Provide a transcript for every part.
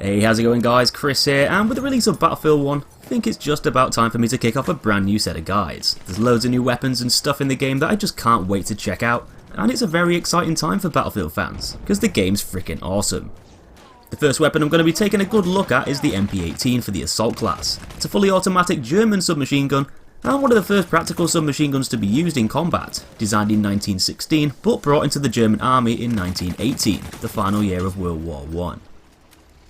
Hey, how's it going guys, Chris here, and with the release of Battlefield 1, I think it's just about time for me to kick off a brand new set of guides. There's loads of new weapons and stuff in the game that I just can't wait to check out, and it's a very exciting time for Battlefield fans, because the game's freaking awesome. The first weapon I'm going to be taking a good look at is the MP18 for the Assault class. It's a fully automatic German submachine gun, and one of the first practical submachine guns to be used in combat, designed in 1916 but brought into the German army in 1918, the final year of World War I.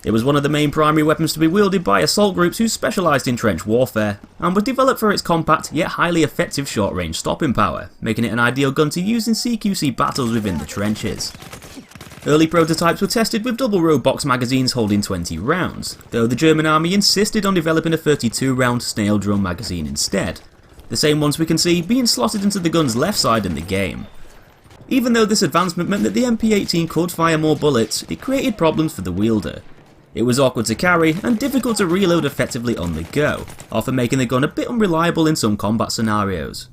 It was one of the main primary weapons to be wielded by assault groups who specialised in trench warfare, and was developed for its compact yet highly effective short-range stopping power, making it an ideal gun to use in CQC battles within the trenches. Early prototypes were tested with double-row box magazines holding 20 rounds, though the German army insisted on developing a 32-round snail drum magazine instead, the same ones we can see being slotted into the gun's left side in the game. Even though this advancement meant that the MP18 could fire more bullets, it created problems for the wielder. It was awkward to carry and difficult to reload effectively on the go, often making the gun a bit unreliable in some combat scenarios.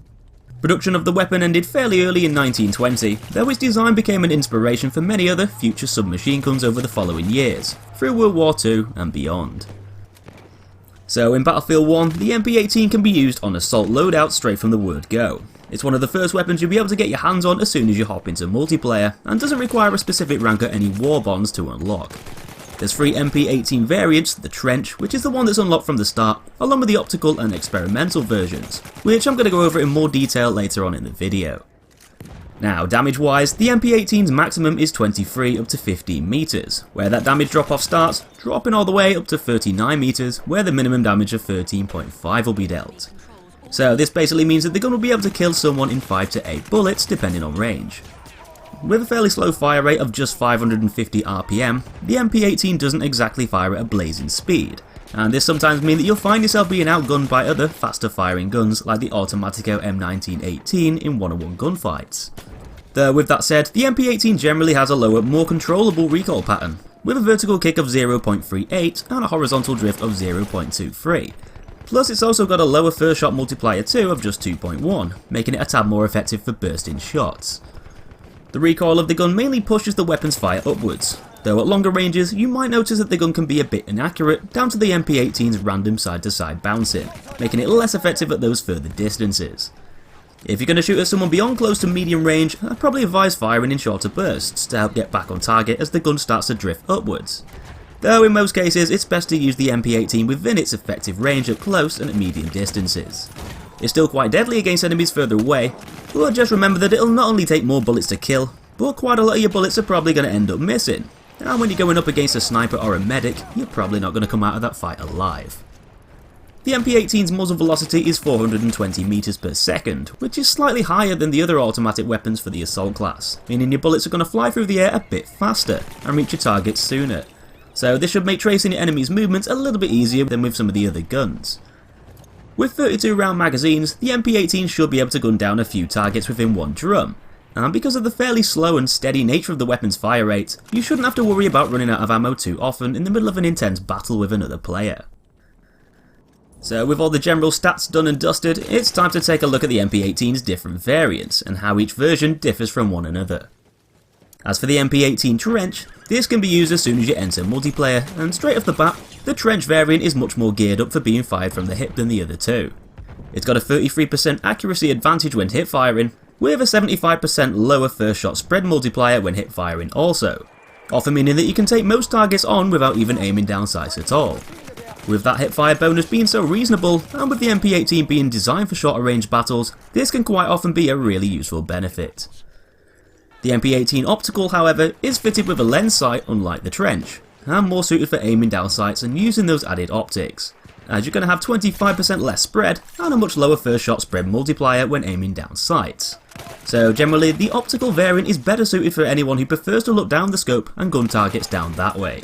Production of the weapon ended fairly early in 1920, though its design became an inspiration for many other future submachine guns over the following years, through World War II and beyond. So in Battlefield 1, the MP18 can be used on assault loadouts straight from the word go. It's one of the first weapons you'll be able to get your hands on as soon as you hop into multiplayer, and doesn't require a specific rank or any war bonds to unlock. There's 3 MP18 variants, the Trench, which is the one that's unlocked from the start, along with the optical and experimental versions, which I'm going to go over in more detail later on in the video. Now, damage wise, the MP18's maximum is 23 up to 15 meters, where that damage drop off starts, dropping all the way up to 39 meters, where the minimum damage of 13.5 will be dealt. So this basically means that the gun will be able to kill someone in 5 to 8 bullets depending on range. With a fairly slow fire rate of just 550 RPM, the MP18 doesn't exactly fire at a blazing speed, and this sometimes means that you'll find yourself being outgunned by other faster firing guns like the Automatico M1918 in one-on-one gunfights. Though with that said, the MP18 generally has a lower, more controllable recoil pattern, with a vertical kick of 0.38 and a horizontal drift of 0.23. Plus it's also got a lower first shot multiplier too of just 2.1, making it a tad more effective for bursting shots. The recoil of the gun mainly pushes the weapon's fire upwards, though at longer ranges you might notice that the gun can be a bit inaccurate down to the MP18's random side-to-side bouncing, making it less effective at those further distances. If you're going to shoot at someone beyond close to medium range, I'd probably advise firing in shorter bursts to help get back on target as the gun starts to drift upwards. Though in most cases it's best to use the MP18 within its effective range at close and at medium distances. It's still quite deadly against enemies further away, but just remember that it'll not only take more bullets to kill, but quite a lot of your bullets are probably going to end up missing, and when you're going up against a sniper or a medic, you're probably not going to come out of that fight alive. The MP18's muzzle velocity is 420 meters per second, which is slightly higher than the other automatic weapons for the assault class, meaning your bullets are going to fly through the air a bit faster and reach your targets sooner. So this should make tracing your enemy's movements a little bit easier than with some of the other guns. With 32 round magazines, the MP18 should be able to gun down a few targets within one drum, and because of the fairly slow and steady nature of the weapon's fire rate, you shouldn't have to worry about running out of ammo too often in the middle of an intense battle with another player. So with all the general stats done and dusted, it's time to take a look at the MP18's different variants, and how each version differs from one another. As for the MP18 Trench, this can be used as soon as you enter multiplayer, and straight off the bat, the Trench variant is much more geared up for being fired from the hip than the other two. It's got a 33% accuracy advantage when hip firing, with a 75% lower first shot spread multiplier when hip firing also, often meaning that you can take most targets on without even aiming down sights at all. With that hip fire bonus being so reasonable, and with the MP18 being designed for shorter range battles, this can quite often be a really useful benefit. The MP18 Optical, however, is fitted with a lens sight unlike the Trench, and more suited for aiming down sights and using those added optics, as you're going to have 25% less spread and a much lower first shot spread multiplier when aiming down sights. So generally, the Optical variant is better suited for anyone who prefers to look down the scope and gun targets down that way.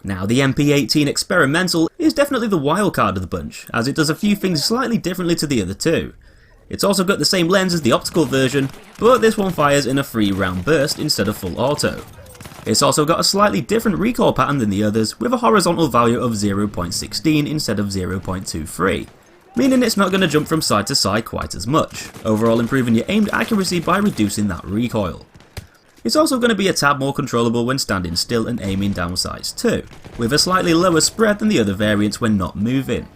Now the MP18 Experimental is definitely the wild card of the bunch, as it does a few things slightly differently to the other two. It's also got the same lens as the optical version, but this one fires in a 3-round burst instead of full auto. It's also got a slightly different recoil pattern than the others, with a horizontal value of 0.16 instead of 0.23, meaning it's not going to jump from side to side quite as much, overall improving your aimed accuracy by reducing that recoil. It's also going to be a tad more controllable when standing still and aiming down sights too, with a slightly lower spread than the other variants when not moving.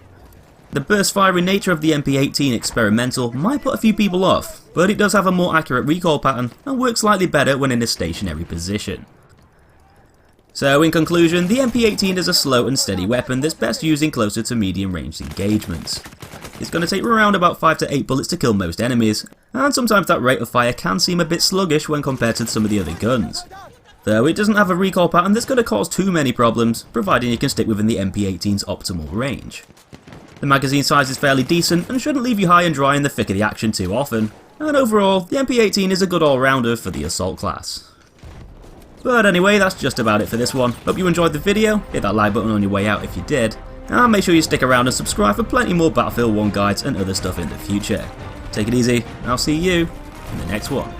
The burst firing nature of the MP18 experimental might put a few people off, but it does have a more accurate recoil pattern and works slightly better when in a stationary position. So in conclusion, the MP18 is a slow and steady weapon that's best used in closer to medium range engagements. It's going to take around about 5 to 8 bullets to kill most enemies, and sometimes that rate of fire can seem a bit sluggish when compared to some of the other guns. Though it doesn't have a recoil pattern that's going to cause too many problems, providing you can stick within the MP18's optimal range. The magazine size is fairly decent and shouldn't leave you high and dry in the thick of the action too often, and overall, the MP18 is a good all-rounder for the assault class. But anyway, that's just about it for this one. Hope you enjoyed the video, hit that like button on your way out if you did, and make sure you stick around and subscribe for plenty more Battlefield 1 guides and other stuff in the future. Take it easy, and I'll see you in the next one.